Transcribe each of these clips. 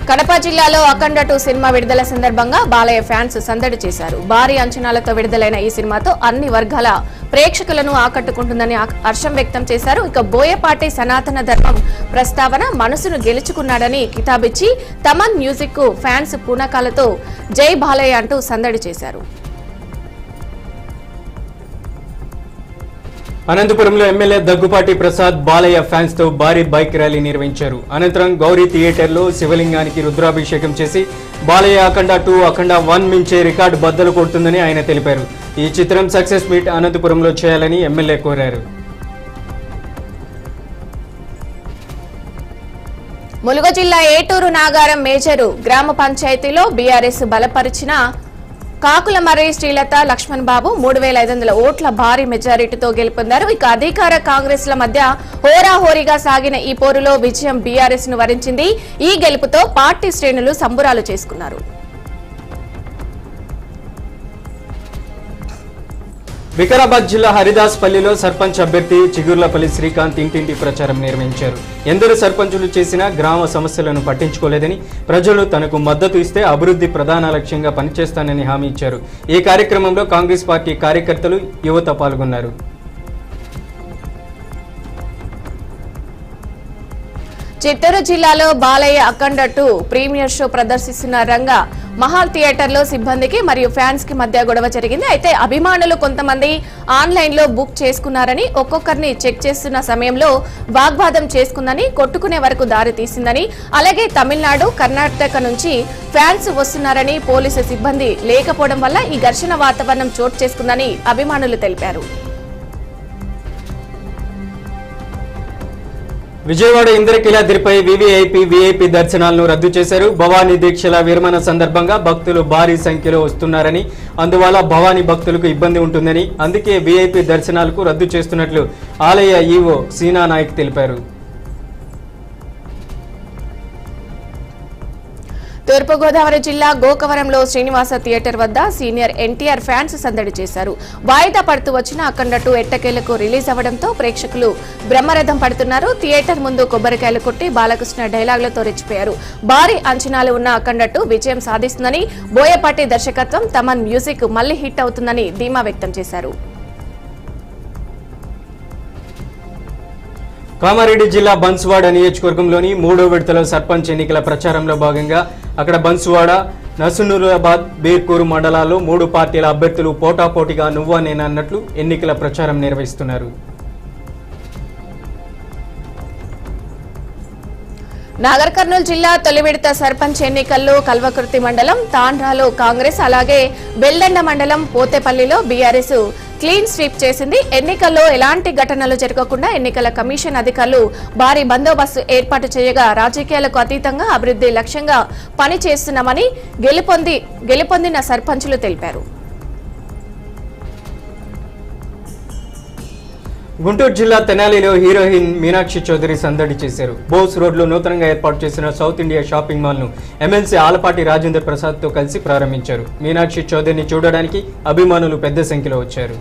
కడప జిల్లాలో అఖండ 2 సినిమా విడుదల సందర్భంగా బాలయ్య ఫ్యాన్స్ సందడి చేశారు. భారీ అంచనాలతో విడుదలైన ఈ సినిమాతో అన్ని వర్గాల ప్రేక్షకులను ఆకట్టుకుంటుందని హర్షం వ్యక్తం చేశారు. ఇక బోయపాటి సనాతన ధర్మం ప్రస్తావన మనసును గెలుచుకున్నాడని కితాబిచ్చి తమన్ మ్యూజిక్ కు ఫ్యాన్స్ పూనకాలతో జై బాలయ్య అంటూ సందడి చేశారు. అనంతపురంలో ఎమ్మెల్యే దగ్గుపాటి ప్రసాద్ బాలయ్య ఫ్యాన్స్ తో భారీ బైక్ ర్యాలీ నిర్వహించారు. అనంతరం గౌరీ థియేటర్లో శివలింగానికి రుద్రాభిషేకం చేసి బాలయ్య అఖండ 2 అఖండ 1 మించే రికార్డు బద్దలు కొడుతుందని ఆయన తెలిపారు. ఈ చిత్రం సక్సెస్ మీట్ అనంతపురంలో చేయాలని ఎమ్మెల్యే కోరారు. ములుగు జిల్లా ఏటూరు నాగారం మేజరు గ్రామ పంచాయతీలో బీఆర్ఎస్ బలపరిచిన కాకులమర్రి శ్రీలత లక్ష్మణ్ బాబు 3500 ఓట్ల భారీ మెజారిటీతో గెలుపొందారు. ఇక అధికార కాంగ్రెస్ ల మధ్య హోరాహోరీగా సాగిన ఈ పోరులో విజయం బీఆర్ఎస్ ను వరించింది. ఈ గెలుపుతో పార్టీ శ్రేణులు సంబురాలు చేసుకున్నారు. వికారాబాద్ జిల్లా హరిదాస్పల్లిలో సర్పంచ్ అభ్యర్థి చిగుర్లపల్లి శ్రీకాంత్ ఇంటింటి ప్రచారం నిర్వహించారు. ఎందరు సర్పంచులు చేసినా గ్రామ సమస్యలను పట్టించుకోలేదని, ప్రజలు తనకు మద్దతు ఇస్తే అభివృద్ధి ప్రధాన లక్ష్యంగా పనిచేస్తానని హామీ ఇచ్చారు. ఈ కార్యక్రమంలో కాంగ్రెస్ పార్టీ కార్యకర్తలు, యువత పాల్గొన్నారు. చిత్తూరు జిల్లాలో బాలయ్య అఖండ 2 ప్రీమియర్ షో ప్రదర్శిస్తున్న రంగ మహాల్ థియేటర్లో సిబ్బందికి మరియు ఫ్యాన్స్ కి మధ్య గొడవ జరిగింది. అయితే అభిమానులు కొంతమంది ఆన్లైన్ లో బుక్ చేసుకున్నారని, ఒక్కొక్కరిని చెక్ చేస్తున్న సమయంలో వాగ్వాదం చేసుకుందని, కొట్టుకునే వరకు దారి తీసిందని, అలాగే తమిళనాడు, కర్ణాటక నుంచి ఫ్యాన్స్ వస్తున్నారని, పోలీసు సిబ్బంది లేకపోవడం వల్ల ఈ ఘర్షణ వాతావరణం చోటు చేసుకుందని అభిమానులు తెలిపారు. విజయవాడ ఇంద్రకీలాద్రిపై వీవీఐపీ దర్శనాలను రద్దు చేశారు. భవానీ దీక్షల విరమణ సందర్భంగా భక్తులు భారీ సంఖ్యలో వస్తున్నారని, అందువల్ల భవానీ భక్తులకు ఇబ్బంది ఉంటుందని, అందుకే వీఐపీ దర్శనాలకు రద్దు చేస్తున్నట్లు ఆలయ ఈవో సీనా నాయక్ తెలిపారు. తూర్పుగోదావరి జిల్లా గోకవరంలో శ్రీనివాస థియేటర్ వద్ద సీనియర్ ఎన్టీఆర్ ఫ్యాన్స్ సందడి చేశారు. వాయిదా పడుతూ వచ్చిన అఖండ 2 ఎట్టకేలకు రిలీజ్ అవ్వడంతో ప్రేక్షకులు బ్రహ్మరథం పడుతున్నారు. థియేటర్ ముందు కొబ్బరికాయలు కొట్టి బాలకృష్ణ డైలాగులతో రెచ్చిపోయారు. భారీ అంచనాలు ఉన్న అఖండ 2 విజయం సాధిస్తుందని, బోయపాటి దర్శకత్వం తమన్ మ్యూజిక్ మళ్లీ హిట్ అవుతుందని ధీమా వ్యక్తం చేశారు. కామారెడ్డి జిల్లా బన్సువాడ నియోజకవర్గంలోని 3వ విడతలో సర్పంచ్ ఎన్నికల ప్రచారంలో భాగంగా అక్కడ బన్సువాడ, నసునూరాబాద్, బీర్కూరు మండలాల్లో 3 పార్టీల అభ్యర్థులు పోటాపోటీగా నువ్వా నేనా అన్నట్లు ఎన్నికల ప్రచారం నిర్వహిస్తున్నారు. నాగర్ కర్నూలు జిల్లా తొలి విడత సర్పంచ్ ఎన్నికల్లో కల్వకుర్తి మండలం తాండ్రాలో కాంగ్రెస్, అలాగే బెల్దండ మండలం పోతేపల్లిలో బీఆర్ఎస్ క్లీన్ స్వీప్ చేసింది. ఎన్నికల్లో ఎలాంటి ఘటనలు జరగకుండా ఎన్నికల కమిషన్ అధికారులు భారీ బందోబస్తు ఏర్పాటు చేయగా, రాజకీయాలకు అతీతంగా అభివృద్ధి లక్ష్యంగా పనిచేస్తున్నామని గెలుపొందిన సర్పంచులు తెలిపారు. గుంటూరు జిల్లా తెనాలిలో హీరోయిన్ మీనాక్షి చౌదరి సందడి చేశారు. బోస్ రోడ్లో నూతనంగా ఏర్పాటు చేసిన సౌత్ ఇండియా షాపింగ్ మాల్ ను ఎమ్మెల్సీ ఆలపాటి రాజేంద్ర ప్రసాద్ తో కలిసి ప్రారంభించారు. మీనాక్షి చౌదరిని చూడడానికి అభిమానులు పెద్ద సంఖ్యలో వచ్చారు.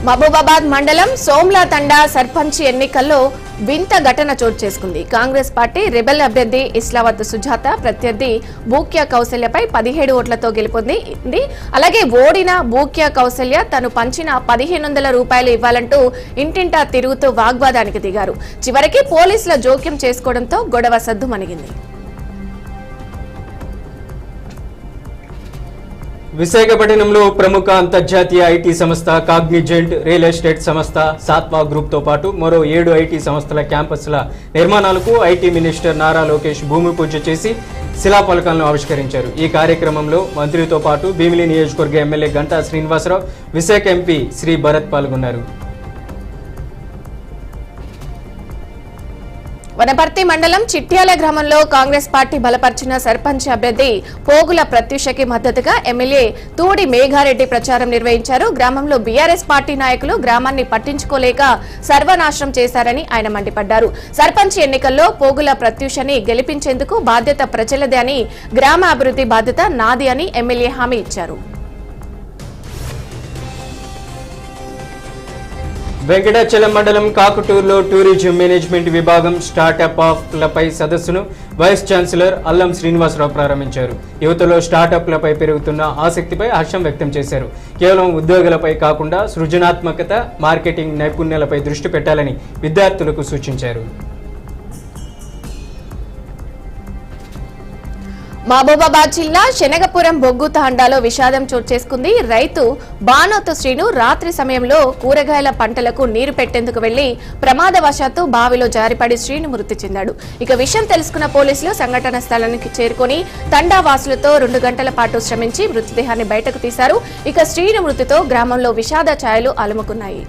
మహబూబాబాద్ మండలం సోమ్లా తండా సర్పంచ్ ఎన్నికల్లో వింత ఘటన చోటు చేసుకుంది. కాంగ్రెస్ పార్టీ రెబెల్ అభ్యర్థి ఇస్లావత్ సుజాత ప్రత్యర్థి బూక్యా కౌశల్యపై 17 ఓట్లతో గెలుపొందింది. అలాగే ఓడిన బూక్యా కౌశల్య తను పంచిన 1500 రూపాయలు ఇవ్వాలంటూ ఇంటింటా తిరుగుతూ వాగ్వాదానికి దిగారు. చివరికి పోలీసుల జోక్యం చేసుకోవడంతో గొడవ సద్దుమణిగింది. విశాఖపట్నంలో ప్రముఖ అంతర్జాతీయ ఐటీ సంస్థ కాగ్నిజెంట్, రియల్ ఎస్టేట్ సంస్థ సాత్వా గ్రూప్ తో పాటు మరో 7 ఐటీ సంస్థల క్యాంపస్ల నిర్మాణాలకు ఐటీ మినిస్టర్ నారా లోకేష్ భూమి పూజ చేసి శిలాఫలకాలను ఆవిష్కరించారు. ఈ కార్యక్రమంలో మంత్రితో పాటు భీమిలి నియోజకవర్గ ఎమ్మెల్యే గంటా శ్రీనివాసరావు, విశాఖ ఎంపీ శ్రీ భరత్ పాల్గొన్నారు. వనపర్తి మండలం చిట్యాల గ్రామంలో కాంగ్రెస్ పార్టీ బలపరిచిన సర్పంచ్ అభ్యర్థి పోగుల ప్రత్యూషకి మద్దతుగా ఎమ్మెల్యే తూడి మేఘారెడ్డి ప్రచారం నిర్వహించారు. గ్రామంలో బీఆర్ఎస్ పార్టీ నాయకులు గ్రామాన్ని పట్టించుకోలేక సర్వనాశనం చేశారని ఆయన మండిపడ్డారు. సర్పంచ్ ఎన్నికల్లో పోగుల ప్రత్యూషని గెలిపించేందుకు బాధ్యత ప్రజలదే అని, గ్రామ అభివృద్ధి బాధ్యత నాది అని ఎమ్మెల్యే హామీ ఇచ్చారు. వెంకటాచలం మండలం కాకుటూరులో టూరిజం మేనేజ్మెంట్ విభాగం స్టార్టప్లపై సదస్సును వైస్ ఛాన్సలర్ అల్లం శ్రీనివాసరావు ప్రారంభించారు. యువతలో స్టార్టప్లపై పెరుగుతున్న ఆసక్తిపై హర్షం వ్యక్తం చేశారు. కేవలం ఉద్యోగులపై కాకుండా సృజనాత్మకత, మార్కెటింగ్ నైపుణ్యాలపై దృష్టి పెట్టాలని విద్యార్థులకు సూచించారు. మహబూబాబాద్ జిల్లా శనగపురం బొగ్గు తాండాలో విషాదం చోటు చేసుకుంది. రైతు బానోతు శ్రీను రాత్రి సమయంలో కూరగాయల పంటలకు నీరు పెట్టేందుకు వెళ్లి ప్రమాదవశాత్తు బావిలో జారిపడి శ్రీను మృతి చెందాడు. ఇక విషయం తెలుసుకున్న పోలీసులు సంఘటన స్థలానికి చేరుకుని తండా వాసులతో 2 గంటల పాటు శ్రమించి మృతదేహాన్ని బయటకు తీశారు. ఇక శ్రీను మృతితో గ్రామంలో విషాద ఛాయలు అలుముకున్నాయి.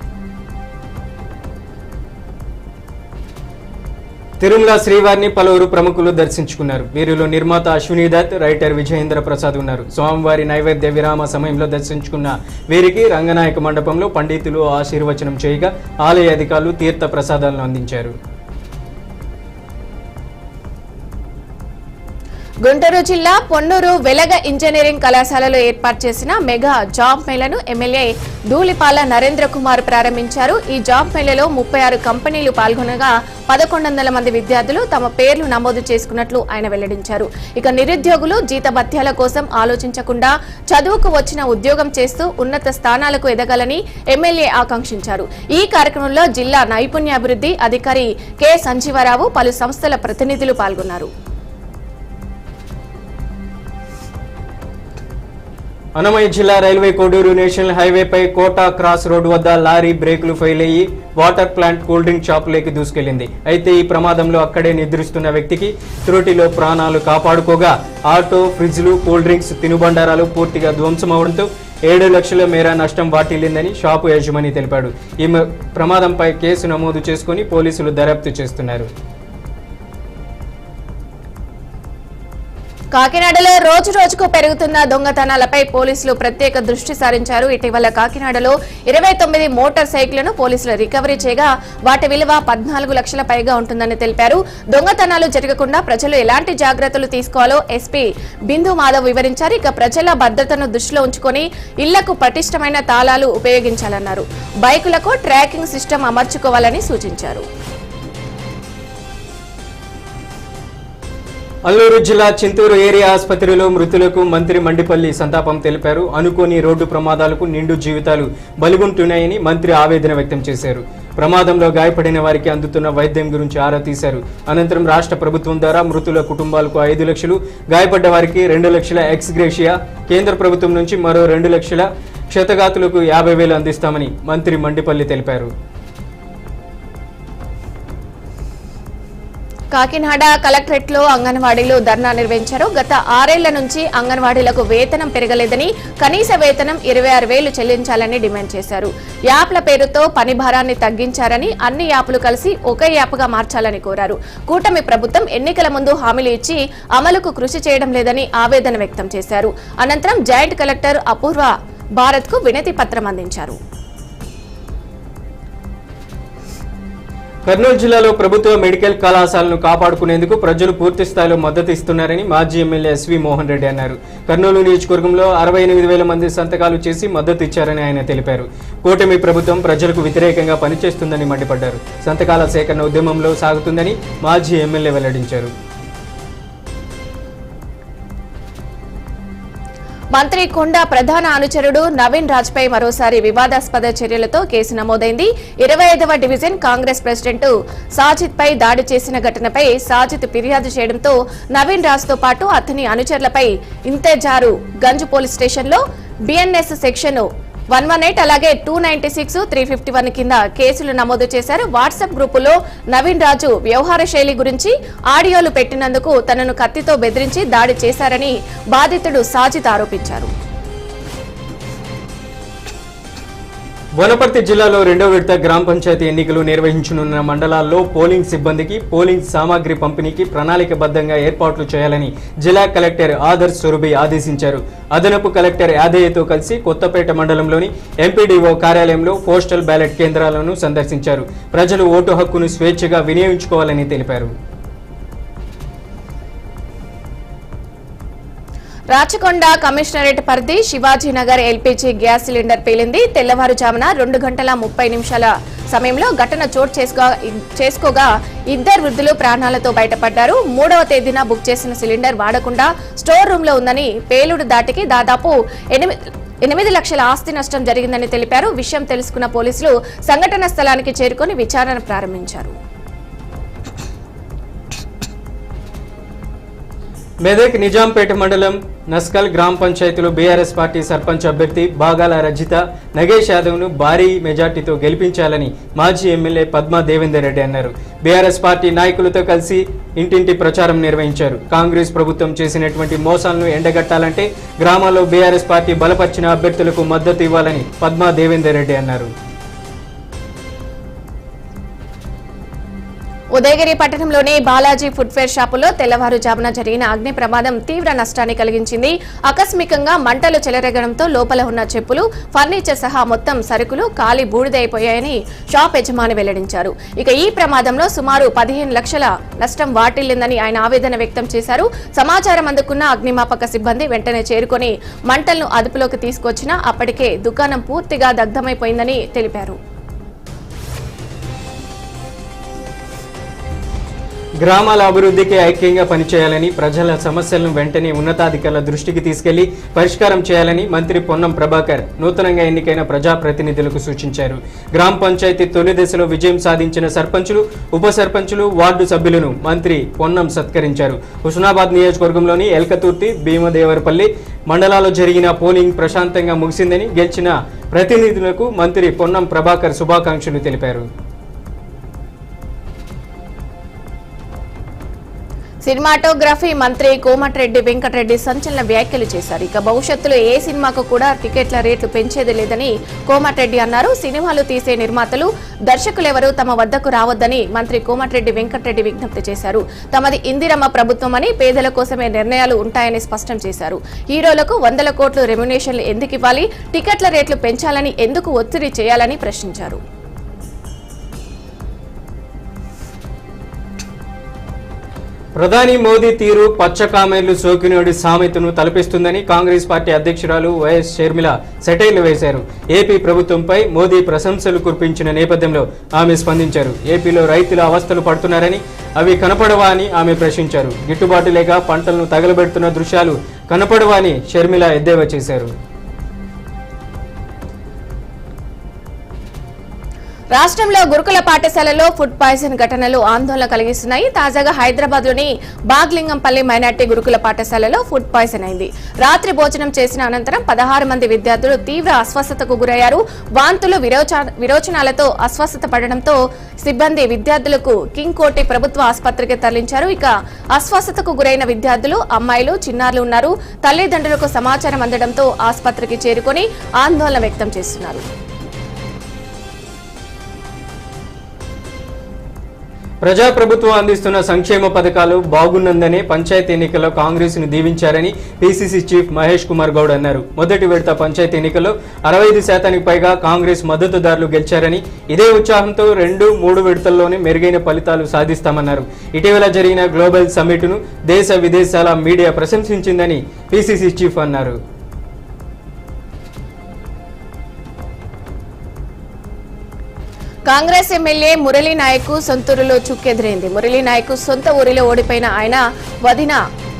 తిరుమల శ్రీవారిని పలువురు ప్రముఖులు దర్శించుకున్నారు. వీరిలో నిర్మాత అశ్విని దత్, రైటర్ విజయేంద్ర ప్రసాద్ ఉన్నారు. స్వామివారి నైవేద్య విరామ సమయంలో దర్శించుకున్న వీరికి రంగనాయక మండపంలో పండితులు ఆశీర్వచనం చేయగా ఆలయ అధికారులు తీర్థ ప్రసాదాలను అందించారు. గుంటూరు జిల్లా పొన్నూరు వెలగ ఇంజనీరింగ్ కళాశాలలో ఏర్పాటు చేసిన మెగా జాబ్ మేళను ఎమ్మెల్యే ధూళిపాల నరేంద్ర కుమార్ ప్రారంభించారు. ఈ జాబ్ మేళలో 36 కంపెనీలు పాల్గొనగా 1100 మంది విద్యార్థులు తమ పేర్లు నమోదు చేసుకున్నట్లు ఆయన వెల్లడించారు. ఇక నిరుద్యోగులు జీతభత్యాల కోసం ఆలోచించకుండా చదువుకు వచ్చిన ఉద్యోగం చేస్తూ ఉన్నత స్థానాలకు ఎదగాలని ఎమ్మెల్యే ఆకాంక్షించారు. ఈ కార్యక్రమంలో జిల్లా నైపుణ్యాభివృద్ధి అధికారి కె సంజీవరావు, పలు సంస్థల ప్రతినిధులు పాల్గొన్నారు. అన్నమయ్య జిల్లా రైల్వే కోడూరు నేషనల్ హైవేపై కోటా క్రాస్ రోడ్డు వద్ద లారీ బ్రేకులు ఫెయిల్ అయ్యి వాటర్ ప్లాంట్ కూల్ డ్రింక్ షాపులోకి దూసుకెళ్లింది. అయితే ఈ ప్రమాదంలో అక్కడే నిద్రిస్తున్న వ్యక్తికి త్రుటిలో ప్రాణాలు కాపాడుకోగా ఆటో, ఫ్రిడ్జ్లు, కూల్ డ్రింక్స్, తినుబండారాలు పూర్తిగా ధ్వంసమవడంతో 7 లక్షల మేర నష్టం వాటిల్లిందని షాపు యజమాని తెలిపాడు. ఈ ప్రమాదంపై కేసు నమోదు చేసుకుని పోలీసులు దర్యాప్తు చేస్తున్నారు. కాకినాడలో రోజు రోజుకు పెరుగుతున్న దొంగతనాలపై పోలీసులు ప్రత్యేక దృష్టి సారించారు. ఇటీవల కాకినాడలో 29 మోటార్ సైకిళ్లను పోలీసులు రికవరీ చేయగా వాటి విలువ 14 లక్షల పైగా ఉంటుందని తెలిపారు. దొంగతనాలు జరగకుండా ప్రజలు ఎలాంటి జాగ్రత్తలు తీసుకోవాలో ఎస్పీ బిందు మాధవ్ వివరించారు. ఇక ప్రజల భద్రతను దృష్టిలో ఉంచుకొని ఇళ్లకు పటిష్టమైన తాళాలు ఉపయోగించాలన్నారు. బైకులకు ట్రాకింగ్ సిస్టమ్ అమర్చుకోవాలని సూచించారు. అల్లూరు జిల్లా చింతూరు ఏరియా ఆసుపత్రిలో మృతులకు మంత్రి మండిపల్లి సంతాపం తెలిపారు. అనుకోని రోడ్డు ప్రమాదాలకు నిండు జీవితాలు బలిగొంటున్నాయని మంత్రి ఆవేదన వ్యక్తం చేశారు. ప్రమాదంలో గాయపడిన వారికి అందుతున్న వైద్యం గురించి ఆరా తీశారు. అనంతరం రాష్ట్ర ప్రభుత్వం ద్వారా మృతుల కుటుంబాలకు 5 లక్షలు, గాయపడ్డ వారికి 2 లక్షల ఎక్స్ గ్రేషియా, కేంద్ర ప్రభుత్వం నుంచి మరో 2 లక్షల, క్షతగాతులకు 50,000 అందిస్తామని మంత్రి మండిపల్లి తెలిపారు. కాకినాడ కలెక్టరేట్ లో అంగన్వాడీలు ధర్నా నిర్వహించారు. గత 6 ఏళ్ల నుంచి అంగన్వాడీలకు వేతనం పెరగలేదని, కనీస వేతనం 26,000 చెల్లించాలని డిమాండ్ చేశారు. యాప్ల పేరుతో పని భారాన్ని తగ్గించారని, అన్ని యాప్లు కలిసి ఒకే యాప్గా మార్చాలని కోరారు. కూటమి ప్రభుత్వం ఎన్నికల ముందు హామీలు ఇచ్చి అమలుకు కృషి చేయడం లేదని ఆవేదన వ్యక్తం చేశారు. అనంతరం జాయింట్ కలెక్టర్ అపూర్వ భారత్ కు వినతి పత్రం అందించారు. కర్నూలు జిల్లాలో ప్రభుత్వ మెడికల్ కళాశాలను కాపాడుకునేందుకు ప్రజలు పూర్తి స్థాయిలో మద్దతు ఇస్తున్నారని మాజీ ఎమ్మెల్యే ఎస్వి మోహన్ రెడ్డి అన్నారు. కర్నూలు నియోజకవర్గంలో 68,000 మంది సంతకాలు చేసి మద్దతు ఇచ్చారని ఆయన తెలిపారు. కూటమి ప్రభుత్వం ప్రజలకు వ్యతిరేకంగా పనిచేస్తుందని మండిపడ్డారు. సంతకాల సేకరణ ఉద్యమంలో సాగుతుందని మాజీ ఎమ్మెల్యే వెల్లడించారు. మంత్రి కొండా ప్రధాన అనుచరుడు నవీన్ రాజ్ పై మరోసారి వివాదాస్పద చర్యలతో కేసు నమోదైంది. 25వ డివిజన్ కాంగ్రెస్ ప్రెసిడెంట్ సాజిద్ పై దాడి చేసిన ఘటనపై సాజిద్ ఫిర్యాదు చేయడంతో నవీన్ రాజ్ తో పాటు అతని అనుచరులపై ఇంతేజారు గంజ్ పోలీస్ స్టేషన్లో బిఎన్ఎస్ సెక్షన్ 118 అలాగే 296, 351 కింద కేసులు నమోదు చేశారు. వాట్సాప్ గ్రూపులో నవీన్ రాజు వ్యవహార శైలి గురించి ఆడియోలు పెట్టినందుకు తనను కత్తితో బెదిరించి దాడి చేశారని బాధితుడు సాజిద్ ఆరోపించారు. వనపర్తి జిల్లాలో 2వ విడత గ్రామ పంచాయతీ ఎన్నికలు నిర్వహించనున్న మండలాల్లో పోలింగ్ సిబ్బందికి పోలింగ్ సామాగ్రి పంపిణీకి ప్రణాళికబద్ధంగా ఏర్పాట్లు చేయాలని జిల్లా కలెక్టర్ ఆదర్శ్ సురభి ఆదేశించారు. అదనపు కలెక్టర్ యాదయ్యతో కలిసి కొత్తపేట మండలంలోని ఎంపీడీఓ కార్యాలయంలో పోస్టల్ బ్యాలెట్ కేంద్రాలను సందర్శించారు. ప్రజలు ఓటు హక్కును స్వేచ్ఛగా వినియోగించుకోవాలని తెలిపారు. రాచకొండ కమిషనరేట్ పరిధి శివాజీనగర్ ఎల్పీజీ గ్యాస్ సిలిండర్ పేలింది. తెల్లవారుజామున 2 గంటల 30 నిమిషాల సమయంలో ఘటన చోటు చేసుకోగా 2 వృద్ధులు ప్రాణాలతో బయటపడ్డారు. 3వ తేదీన బుక్ చేసిన సిలిండర్ వాడకుండా స్టోర్ రూమ్ లో ఉందని, పేలుడు దాటికి దాదాపు 8 లక్షల ఆస్తి నష్టం జరిగిందని తెలిపారు. విషయం తెలుసుకున్న పోలీసులు సంఘటన స్థలానికి చేరుకొని విచారణ ప్రారంభించారు. మెదక్ నిజాంపేట మండలం నస్కల్ గ్రామ పంచాయతీలో బీఆర్ఎస్ పార్టీ సర్పంచ్ అభ్యర్థి బాగాల రజిత నగేష్ యాదవ్ను భారీ మెజార్టీతో గెలిపించాలని మాజీ ఎమ్మెల్యే పద్మా దేవేందర్ రెడ్డి అన్నారు. బీఆర్ఎస్ పార్టీ నాయకులతో కలిసి ఇంటింటి ప్రచారం నిర్వహించారు. కాంగ్రెస్ ప్రభుత్వం చేసినటువంటి మోసాలను ఎండగట్టాలంటే గ్రామాల్లో బీఆర్ఎస్ పార్టీ బలపరిచిన అభ్యర్థులకు మద్దతు ఇవ్వాలని పద్మా దేవేందర్ రెడ్డి అన్నారు. ఉదయగిరి పట్టణంలోని బాలాజీ ఫుట్వేర్ షాపులో తెల్లవారుజామున జరిగిన అగ్ని ప్రమాదం తీవ్ర నష్టాన్ని కలిగించింది. ఆకస్మికంగా మంటలు చెలరేగడంతో లోపల ఉన్న చెప్పులు, ఫర్నిచర్ సహా మొత్తం సరుకులు కాలి బూడిదైపోయాయని షాప్ యజమాని వెల్లడించారు. ఇక ఈ ప్రమాదంలో సుమారు 15 లక్షల నష్టం వాటిల్లిందని ఆయన ఆవేదన వ్యక్తం చేశారు. సమాచారం అందుకున్న అగ్నిమాపక సిబ్బంది వెంటనే చేరుకొని మంటలను అదుపులోకి తీసుకొచ్చినా అప్పటికే దుకాణం పూర్తిగా దగ్ధమైపోయిందని తెలిపారు. గ్రామాల అభివృద్ధికి ఐక్యంగా పనిచేయాలని, ప్రజల సమస్యలను వెంటనే ఉన్నతాధికారుల దృష్టికి తీసుకెళ్లి పరిష్కారం చేయాలని మంత్రి పొన్నం ప్రభాకర్ నూతనంగా ఎన్నికైన ప్రజాప్రతినిధులకు సూచించారు. గ్రామ పంచాయతీ తొలి దశలో విజయం సాధించిన సర్పంచులు, ఉప సర్పంచులు, వార్డు సభ్యులను మంత్రి పొన్నం సత్కరించారు. హుస్నాబాద్ నియోజకవర్గంలోని ఎల్కతుర్తి, భీమదేవరపల్లి మండలాల్లో జరిగిన పోలింగ్ ప్రశాంతంగా ముగిసిందని గెలిచిన ప్రతినిధులకు మంత్రి పొన్నం ప్రభాకర్ శుభాకాంక్షలు తెలిపారు. సినిమాటోగ్రఫీ మంత్రి కోమటిరెడ్డి వెంకటరెడ్డి సంచలన వ్యాఖ్యలు చేశారు. ఇక భవిష్యత్తులో ఏ సినిమాకు కూడా టికెట్ల రేట్లు పెంచేది లేదని కోమటిరెడ్డి అన్నారు. సినిమాలు తీసే నిర్మాతలు, దర్శకులెవరూ తమ వద్దకు రావద్దని మంత్రి కోమటిరెడ్డి వెంకటరెడ్డి విజ్ఞప్తి చేశారు. తమది ఇందిరమ్మ ప్రభుత్వమని, పేదల కోసమే నిర్ణయాలు ఉంటాయని స్పష్టం చేశారు. హీరోలకు 100 కోట్లు రెమ్యునేషన్లు ఎందుకు ఇవ్వాలి, టికెట్ల రేట్లు పెంచాలని ఎందుకు ఒత్తిడి చేయాలని ప్రశ్నించారు. ప్రధాని మోదీ తీరు పచ్చకామెర్లు సోకినోడి సామెతను తలపిస్తుందని కాంగ్రెస్ పార్టీ అధ్యక్షురాలు వైఎస్ షర్మిల సెటైర్లు వేశారు. ఏపీ ప్రభుత్వంపై మోదీ ప్రశంసలు కురిపించిన నేపథ్యంలో ఆమె స్పందించారు. ఏపీలో రైతులు అవస్థలు పడుతున్నారని, అవి కనపడవా అని ఆమె ప్రశ్నించారు. గిట్టుబాటు లేక పంటలను తగలబెడుతున్న దృశ్యాలు కనపడవా అని షర్మిల ఎద్దేవా చేశారు. రాష్ట్రంలో గురుకుల పాఠశాలలో ఫుడ్ పాయిజన్ ఘటనలు ఆందోళన కలిగిస్తున్నాయి. తాజాగా హైదరాబాద్ లోని బాగ్లింగంపల్లి మైనార్టీ గురుకుల పాఠశాలలో ఫుడ్ పాయిజన్ అయింది. రాత్రి భోజనం చేసిన అనంతరం 16 మంది విద్యార్థులు తీవ్ర అస్వస్థతకు గురయ్యారు. వాంతులు, విరోచనాలతో అస్వస్థత పడడంతో సిబ్బంది విద్యార్థులకు కింగ్ కోటి ప్రభుత్వ ఆసుపత్రికి తరలించారు. ఇక అస్వస్థతకు గురైన విద్యార్థులు, అమ్మాయిలు, చిన్నారులు ఉన్నారు. తల్లిదండ్రులకు సమాచారం అందడంతో ఆసుపత్రికి చేరుకొని ఆందోళన వ్యక్తం చేస్తున్నారు. ప్రజాప్రభుత్వం అందిస్తున్న సంక్షేమ పథకాలు బాగున్నందనే పంచాయతీ ఎన్నికల్లో కాంగ్రెస్ను దీవించారని పీసీసీ చీఫ్ మహేష్ కుమార్ గౌడ్ అన్నారు. మొదటి విడత పంచాయతీ ఎన్నికల్లో 65% పైగా కాంగ్రెస్ మద్దతుదారులు గెలిచారని, ఇదే ఉత్సాహంతో 2, 3 విడతల్లోనే మెరుగైన ఫలితాలు సాధిస్తామన్నారు. ఇటీవల జరిగిన గ్లోబల్ సమ్మిట్ను దేశ విదేశాల మీడియా ప్రశంసించిందని పీసీసీ చీఫ్ అన్నారు. కాంగ్రెస్ ఎమ్మెల్యే మురళీ నాయక్ సొంతూరులో చుక్కెదిరైంది. మురళీ నాయక్ సొంత ఊరిలో ఓడిపోయిన ఆయన వదిన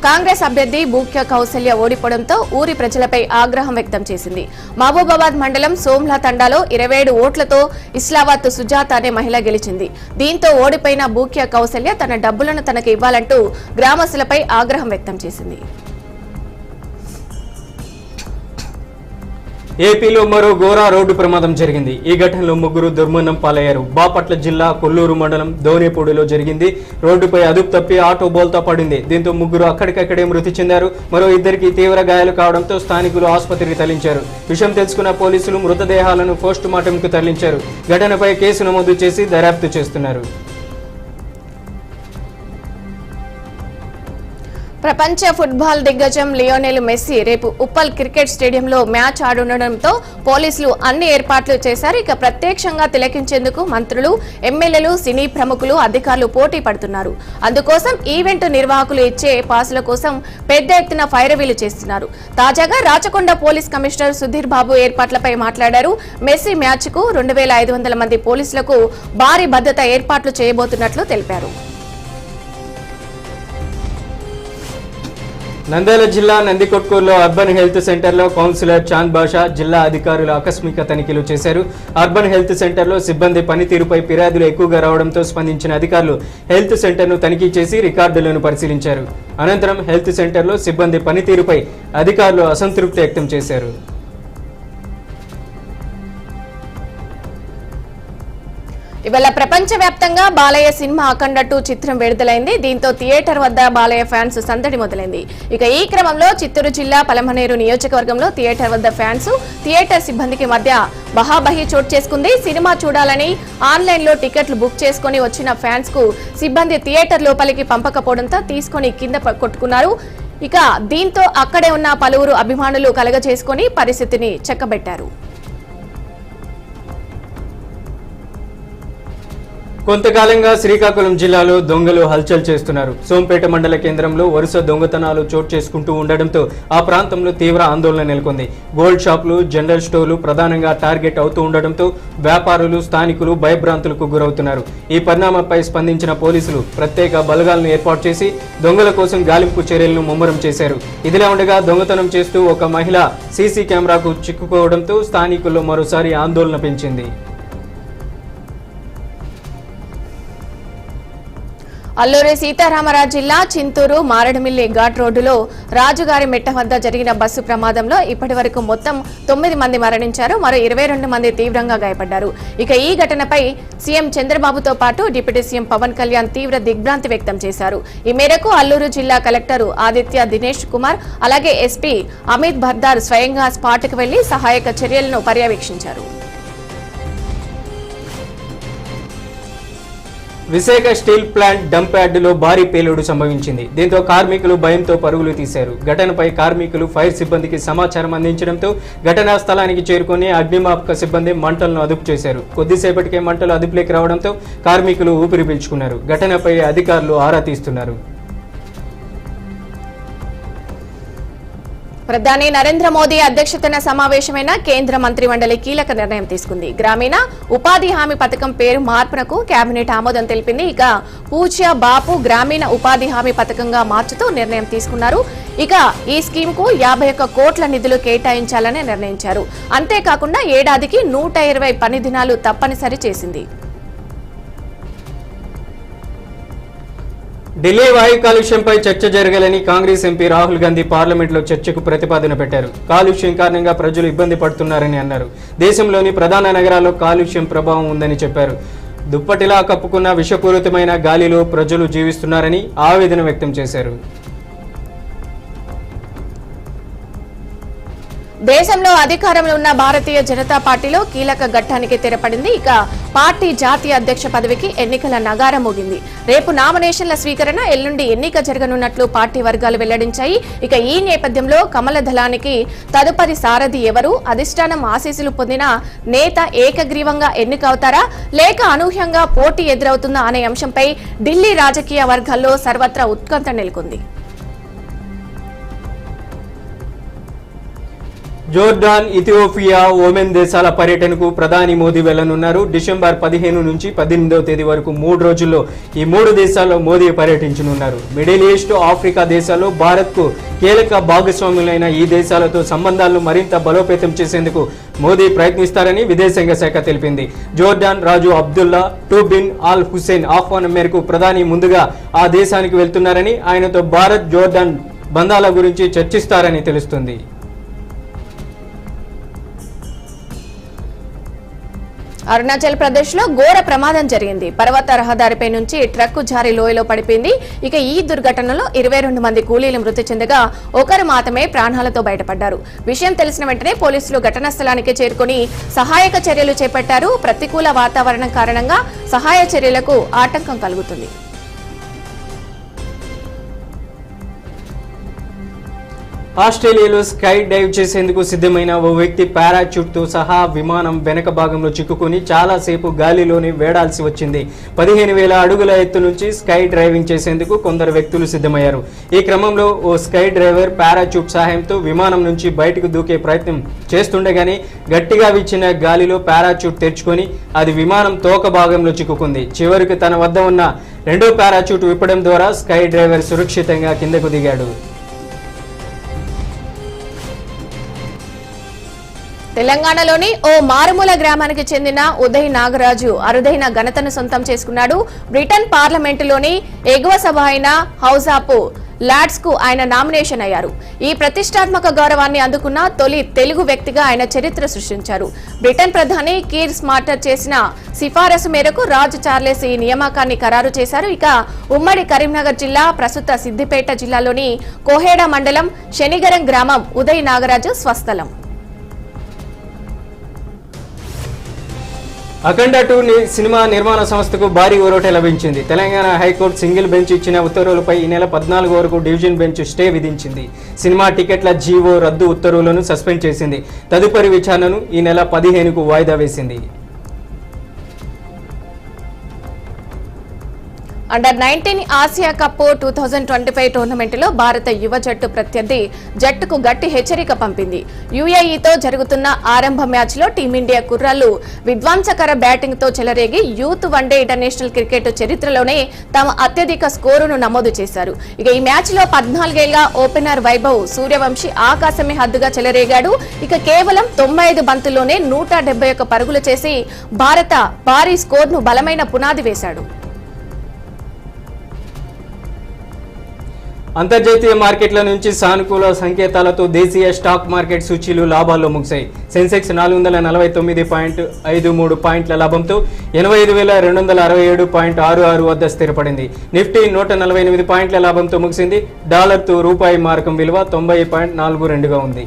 కాంగ్రెస్ అభ్యర్థి బూక్య కౌసల్య ఓడిపోవడంతో ఊరి ప్రజలపై ఆగ్రహం వ్యక్తం చేసింది. మహబూబాబాద్ మండలం సోమ్లా తండాలో 27 ఓట్లతో ఇస్లావత్ సుజాత అనే మహిళ గెలిచింది. దీంతో ఓడిపోయిన బూక్య కౌసల్య తన డబ్బులను తనకు ఇవ్వాలంటూ గ్రామస్తులపై ఆగ్రహం వ్యక్తం చేసింది. ఏపీలో మరో ఘోర రోడ్డు ప్రమాదం జరిగింది. ఈ ఘటనలో 3 దుర్మరణం పాలయ్యారు. బాపట్ల జిల్లా కొల్లూరు మండలం దోనేపూడిలో జరిగింది. రోడ్డుపై అదుపు తప్పి ఆటో బోల్తా పడింది. దీంతో 3 అక్కడికక్కడే మృతి చెందారు. మరో 2కి తీవ్ర గాయాలు కావడంతో స్థానికులు ఆసుపత్రికి తరలించారు. విషయం తెలుసుకున్న పోలీసులు మృతదేహాలను పోస్ట్ మార్టంకు తరలించారు. ఘటనపై కేసు నమోదు చేసి దర్యాప్తు చేస్తున్నారు. ప్రపంచ ఫుట్బాల్ దిగ్గజం లియోనెల్ మెస్సీ రేపు ఉప్పల్ క్రికెట్ స్టేడియంలో మ్యాచ్ ఆడనుండడంతో పోలీసులు అన్ని ఏర్పాట్లు చేశారు. ఇక ప్రత్యక్షంగా తిలకించేందుకు మంత్రులు, ఎమ్మెల్యేలు, సినీ ప్రముఖులు, అధికారులు పోటీ పడుతున్నారు. అందుకోసం ఈవెంట్ నిర్వాహకులు ఇచ్చే పాసుల కోసం పెద్ద ఎత్తున ఫైరవీలు చేస్తున్నారు. తాజాగా రాచకొండ పోలీస్ కమిషనర్ సుధీర్ బాబు ఏర్పాట్లపై మాట్లాడారు. మెస్సీ మ్యాచ్ కు 2500 మంది పోలీసులకు భారీ భద్రత ఏర్పాట్లు చేయబోతున్నట్లు తెలిపారు. నంద్యాల జిల్లా నందికొట్కూరులో అర్బన్ హెల్త్ సెంటర్లో కౌన్సిలర్ చాంద్ బాషా, జిల్లా అధికారులు ఆకస్మిక తనిఖీలు చేశారు. అర్బన్ హెల్త్ సెంటర్లో సిబ్బంది పనితీరుపై ఫిర్యాదులు ఎక్కువగా రావడంతో స్పందించిన అధికారులు హెల్త్ సెంటర్ను తనిఖీ చేసి రికార్డులను పరిశీలించారు. అనంతరం హెల్త్ సెంటర్లో సిబ్బంది పనితీరుపై అధికారులు అసంతృప్తి వ్యక్తం చేశారు. ఇవాళ ప్రపంచవ్యాప్తంగా బాలయ్య సినిమా అఖండ 2 చిత్రం విడుదలైంది. దీంతో థియేటర్ వద్ద బాలయ్య ఫ్యాన్స్ సందడి మొదలైంది. ఇక ఈ క్రమంలో చిత్తూరు జిల్లా పలమనేరు నియోజకవర్గంలో థియేటర్ వద్ద ఫ్యాన్స్, థియేటర్ సిబ్బందికి మధ్య బహాబహి చోటు చేసుకుంది. సినిమా చూడాలని ఆన్లైన్ లో టికెట్లు బుక్ చేసుకుని వచ్చిన ఫ్యాన్స్ కు సిబ్బంది థియేటర్ లోపలికి పంపకపోవడంతో తీసుకుని కింద కొట్టుకున్నారు. ఇక దీంతో అక్కడే ఉన్న పలువురు అభిమానులు కలగజేసుకుని పరిస్థితిని చక్కబెట్టారు. కొంతకాలంగా శ్రీకాకుళం జిల్లాలో దొంగలు హల్చల్ చేస్తున్నారు. సోంపేట మండల కేంద్రంలో వరుస దొంగతనాలు చోటు చేసుకుంటూ ఉండడంతో ఆ ప్రాంతంలో తీవ్ర ఆందోళన నెలకొంది. గోల్డ్ షాపులు, జనరల్ స్టోర్లు ప్రధానంగా టార్గెట్ అవుతూ ఉండడంతో వ్యాపారులు, స్థానికులు భయభ్రాంతులకు గురవుతున్నారు. ఈ పరిణామంపై స్పందించిన పోలీసులు ప్రత్యేక బలగాలను ఏర్పాటు చేసి దొంగల కోసం గాలింపు చర్యలను ముమ్మరం చేశారు. ఇదిలా ఉండగా దొంగతనం చేస్తూ ఒక మహిళ సీసీ కెమెరాకు చిక్కుకోవడంతో స్థానికుల్లో మరోసారి ఆందోళన పెంచింది. అల్లూరి సీతారామరాజు జిల్లా చింతూరు మారడమిల్లి ఘాట్ రోడ్డులో రాజుగారి మెట్ట వద్ద జరిగిన బస్సు ప్రమాదంలో ఇప్పటి వరకు మొత్తం 9 మంది మరణించారు. మరో 22 మంది తీవ్రంగా గాయపడ్డారు. ఇక ఈ ఘటనపై సీఎం చంద్రబాబుతో పాటు డిప్యూటీ సీఎం పవన్ కళ్యాణ్ తీవ్ర దిగ్భ్రాంతి వ్యక్తం చేశారు. ఈ మేరకు అల్లూరు జిల్లా కలెక్టర్ ఆదిత్య దినేష్ కుమార్, అలాగే ఎస్పీ అమిత్ బర్దార్ స్వయంగా స్పాట్కు వెళ్లి సహాయక చర్యలను పర్యవేక్షించారు. విశాఖ స్టీల్ ప్లాంట్ డంప్ యార్డులో భారీ పేలుడు సంభవించింది. దీంతో కార్మికులు భయంతో పరుగులు తీశారు. ఘటనపై కార్మికులు ఫైర్ సిబ్బందికి సమాచారం అందించడంతో ఘటనా స్థలానికి చేరుకుని అగ్నిమాపక సిబ్బంది మంటలను అదుపు చేశారు. కొద్దిసేపటికే మంటలు అదుపులోకి రావడంతో కార్మికులు ఊపిరి పీల్చుకున్నారు. ఘటనపై అధికారులు ఆరా తీస్తున్నారు. ప్రధాని నరేంద్ర మోదీ అధ్యక్షతన సమావేశమైన కేంద్ర మంత్రిమండలి కీలక నిర్ణయం తీసుకుంది. గ్రామీణ ఉపాధి హామీ పథకం పేరు మార్పునకు కేబినెట్ ఆమోదం తెలిపింది. ఇక పూజ్య బాపు గ్రామీణ ఉపాధి హామీ పథకంగా మార్చుతూ నిర్ణయం తీసుకున్నారు. ఇక ఈ స్కీమ్ కు 51 కోట్ల నిధులు కేటాయించాలని నిర్ణయించారు. అంతేకాకుండా ఏడాదికి 120 పని దినాలు తప్పనిసరి చేసింది. ఢిల్లీ వాయు కాలుష్యంపై చర్చ జరగాలని కాంగ్రెస్ ఎంపీ రాహుల్ గాంధీ పార్లమెంట్లో చర్చకు ప్రతిపాదన పెట్టారు. కాలుష్యం కారణంగా ప్రజలు ఇబ్బంది పడుతున్నారని అన్నారు. దేశంలోని ప్రధాన నగరాల్లో కాలుష్యం ప్రభావం ఉందని చెప్పారు. దుప్పటిలా కప్పుకున్న విషపూరితమైన గాలిలో ప్రజలు జీవిస్తున్నారని ఆవేదన వ్యక్తం చేశారు. దేశంలో అధికారంలో ఉన్న భారతీయ జనతా పార్టీలో కీలక ఘట్టానికి తెరపడింది. ఇక పార్టీ జాతీయ అధ్యక్ష పదవికి ఎన్నికల నగారం మోగింది. రేపు నామినేషన్ల స్వీకరణ, ఎల్లుండి ఎన్నిక జరగనున్నట్లు పార్టీ వర్గాలు వెల్లడించాయి. ఇక ఈ నేపథ్యంలో కమల దళానికి తదుపరి సారథి ఎవరు, అధిష్టానం ఆశీస్సులు పొందిన నేత ఏకగ్రీవంగా ఎన్నికవుతారా లేక అనూహ్యంగా పోటీ ఎదురవుతుందా అనే అంశంపై ఢిల్లీ రాజకీయ వర్గాల్లో సర్వత్రా ఉత్కంఠ నెలకొంది. జోర్డాన్, ఇథియోపియా, ఓమెన్ దేశాల పర్యటనకు ప్రధాని మోదీ వెళ్లనున్నారు. డిసెంబర్ 15 నుంచి 18వ తేదీ వరకు 3 రోజుల్లో ఈ 3 దేశాల్లో మోదీ పర్యటించనున్నారు. మిడిల్ ఈస్ట్, ఆఫ్రికా దేశాల్లో భారత్కు కీలక భాగస్వాములైన ఈ దేశాలతో సంబంధాలను మరింత బలోపేతం చేసేందుకు మోదీ ప్రయత్నిస్తారని విదేశాంగ శాఖ తెలిపింది. జోర్డాన్ రాజు అబ్దుల్లా టూ బిన్ అల్ హుసేన్ ఆహ్వానం మేరకు ప్రధాని ముందుగా ఆ దేశానికి వెళ్తున్నారని, ఆయనతో భారత్ జోర్డాన్ బంధాల గురించి చర్చిస్తారని తెలుస్తుంది. అరుణాచల్ ప్రదేశ్ లో ఘోర ప్రమాదం జరిగింది. పర్వత రహదారిపై నుంచి ట్రక్కు జారి లోయలో పడిపోయింది. ఇక ఈ దుర్ఘటనలో 22 మంది కూలీలు మృతి చెందగా ఒకరు మాత్రమే ప్రాణాలతో బయటపడ్డారు. విషయం తెలిసిన వెంటనే పోలీసులు ఘటనా స్థలానికి చేరుకుని సహాయక చర్యలు చేపట్టారు. ప్రతికూల వాతావరణం కారణంగా సహాయ చర్యలకు ఆటంకం కలుగుతుంది. ఆస్ట్రేలియాలో స్కై డైవ్ చేసేందుకు సిద్ధమైన ఓ వ్యక్తి పారాచూట్తో సహా విమానం వెనక భాగంలో చిక్కుకుని చాలాసేపు గాలిలోనే వేడాల్సి వచ్చింది. 15,000 అడుగుల ఎత్తు నుంచి స్కై డ్రైవింగ్ చేసేందుకు కొందరు వ్యక్తులు సిద్ధమయ్యారు. ఈ క్రమంలో ఓ స్కై డ్రైవర్ పారాచూట్ సహాయంతో విమానం నుంచి బయటకు దూకే ప్రయత్నం చేస్తుండగానే గట్టిగా వీచిన గాలిలో పారాచూట్ తెరుచుకొని అది విమానం తోక భాగంలో చిక్కుకుంది. చివరికి తన వద్ద ఉన్న రెండో పారాచూట్ విప్పడం ద్వారా స్కై డ్రైవర్ సురక్షితంగా కిందకు దిగాడు. తెలంగాణలోని ఓ మారుమూల గ్రామానికి చెందిన ఉదయ్ నాగరాజు అరుదైన ఘనతను సొంతం చేసుకున్నాడు. బ్రిటన్ పార్లమెంటులోని ఎగువ సభ అయిన హౌస్ ఆఫ్ లార్డ్స్ కు ఆయన నామినేషన్ అయ్యారు. ఈ ప్రతిష్టాత్మక గౌరవాన్ని అందుకున్న తొలి తెలుగు వ్యక్తిగా ఆయన చరిత్ర సృష్టించారు. బ్రిటన్ ప్రధాని కీర్ స్మార్టర్ చేసిన సిఫారసు మేరకు రాజు చార్లెస్ ఈ నియామకాన్ని ఖరారు చేశారు. ఇక ఉమ్మడి కరీంనగర్ జిల్లా, ప్రస్తుత సిద్దిపేట జిల్లాలోని కోహేడ మండలం శనిగరం గ్రామం ఉదయ్ నాగరాజు స్వస్థలం. అఖండ 2 సినిమా నిర్మాణ సంస్థకు భారీ ఊరట లభించింది. తెలంగాణ హైకోర్టు సింగిల్ బెంచ్ ఇచ్చిన ఉత్తర్వులపై ఈ నెల 14 వరకు డివిజన్ బెంచ్ స్టే విధించింది. సినిమా టికెట్ల జీవో రద్దు ఉత్తర్వులను సస్పెండ్ చేసింది. తదుపరి విచారణను ఈ నెల 15కు వాయిదా వేసింది. అండర్ 19 ఆసియా కప్ 2025 టోర్నమెంట్లో భారత యువ జట్టు ప్రత్యర్థి జట్టుకు గట్టి హెచ్చరిక పంపింది. యుఏఈతో జరుగుతున్న ఆరంభ మ్యాచ్లో టీమిండియా కుర్రాళ్లు విధ్వంసకర బ్యాటింగ్తో చెలరేగి యూత్ వన్డే ఇంటర్నేషనల్ క్రికెట్ చరిత్రలోనే తమ అత్యధిక స్కోరును నమోదు చేశారు. ఇక ఈ మ్యాచ్లో 14 ఏళ్ల ఓపెనర్ వైభవ్ సూర్యవంశీ ఆకాశమే హద్దుగా చెలరేగాడు. ఇక కేవలం 95 బంతుల్లోనే 171 పరుగులు చేసి భారత భారీ స్కోర్ను బలమైన పునాది వేశాడు. అంతర్జాతీయ మార్కెట్ల నుంచి సానుకూల సంకేతాలతో దేశీయ స్టాక్ మార్కెట్ సూచీలు లాభాల్లో ముగిశాయి. సెన్సెక్స్ 449.53 పాయింట్ల లాభంతో 85,267.66 వద్ద స్థిరపడింది. నిఫ్టీ 148 పాయింట్ల లాభంతో ముగిసింది. డాలర్తో రూపాయి మారకం విలువ 90.42గా ఉంది.